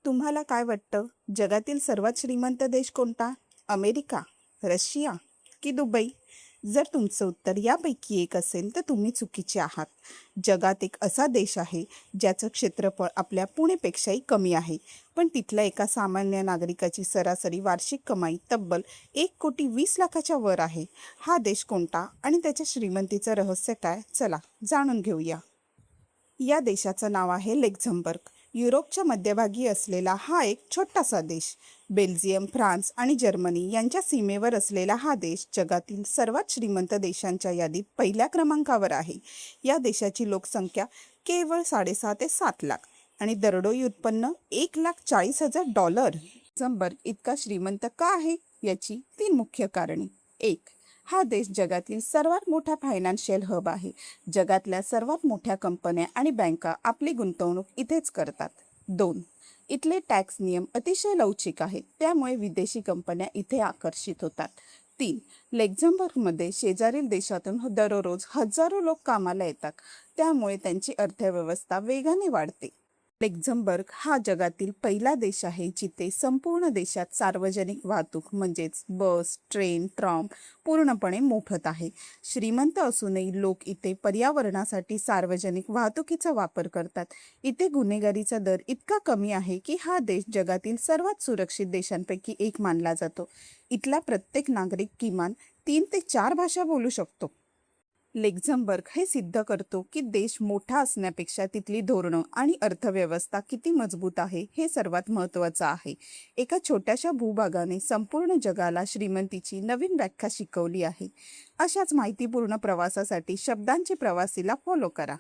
तुम्हाला काय वाटतं? जगातील सर्वात श्रीमंत देश कोणता? अमेरिका, रशिया की दुबई? जर तुमचं उत्तर यापैकी एक असेल तर तुम्ही चुकीचे आहात. जगात एक असा देश आहे ज्याचं क्षेत्रफळ आपल्या पुणेपेक्षाही कमी आहे, पण तिथल्या एका सामान्य नागरिकाची सरासरी वार्षिक कमाई तब्बल 1,20,00,000च्या वर आहे. हा देश कोणता आणि त्याच्या श्रीमंतीचं रहस्य काय? चला जाणून घेऊया. या देशाचं नाव आहे लक्झेंबर्ग. युरोपच्या मध्यभागी असलेला हा एक छोटासा देश. बेल्जियम, फ्रान्स आणि जर्मनी यांच्या सीमेवर असलेला हा देश जगातील सर्वात श्रीमंत देशांच्या यादीत पहिल्या क्रमांकावर आहे. या देशाची लोकसंख्या केवळ 6.5 ते 7 लाख आणि दरडोई उत्पन्न $1,40,000. लक्झेंबर्ग इतका श्रीमंत का आहे याची 3 मुख्य कारणे. 1. हा देश जगातील सर्वात मोठा फायनान्शियल हब आहे. जगातल्या सर्वात मोठ्या कंपन्या आणि बँका आपली गुंतवणूक इथेच करतात. 2. इथले टॅक्स नियम अतिशय लवचिक आहेत, त्यामुळे विदेशी कंपन्या इथे आकर्षित होतात. 3. लक्झेंबर्गमध्ये शेजारील देशातून दररोज हजारो लोक कामाला येतात, त्यामुळे त्यांची अर्थव्यवस्था वेगाने वाढते. लक्झेंबर्ग हा जगातील पहिला देश आहे जिथे संपूर्ण देशात सार्वजनिक वाहतूक म्हणजेच बस, ट्रेन, ट्राम पूर्णपणे मोफत आहे. श्रीमंत असूनही लोक इथे पर्यावरणासाठी सार्वजनिक वाहतुकीचा वापर करतात. इथे गुन्हेगारीचा दर इतका कमी आहे की हा देश जगातील सर्वात सुरक्षित देशांपैकी एक मानला जातो. इथला प्रत्येक नागरिक किमान 3 ते 4 भाषा बोलू शकतो. लक्झेंबर्ग हे सिद्ध करतो की देश मोठा असण्यापेक्षा तिथली धोरणं आणि अर्थव्यवस्था किती मजबूत आहे हे सर्वात महत्त्वाचं आहे. एका छोट्याशा भूभागाने संपूर्ण जगाला श्रीमंतीची नवीन व्याख्या शिकवली आहे. अशाच माहितीपूर्ण प्रवासासाठी शब्दांचे प्रवासीला फॉलो करा.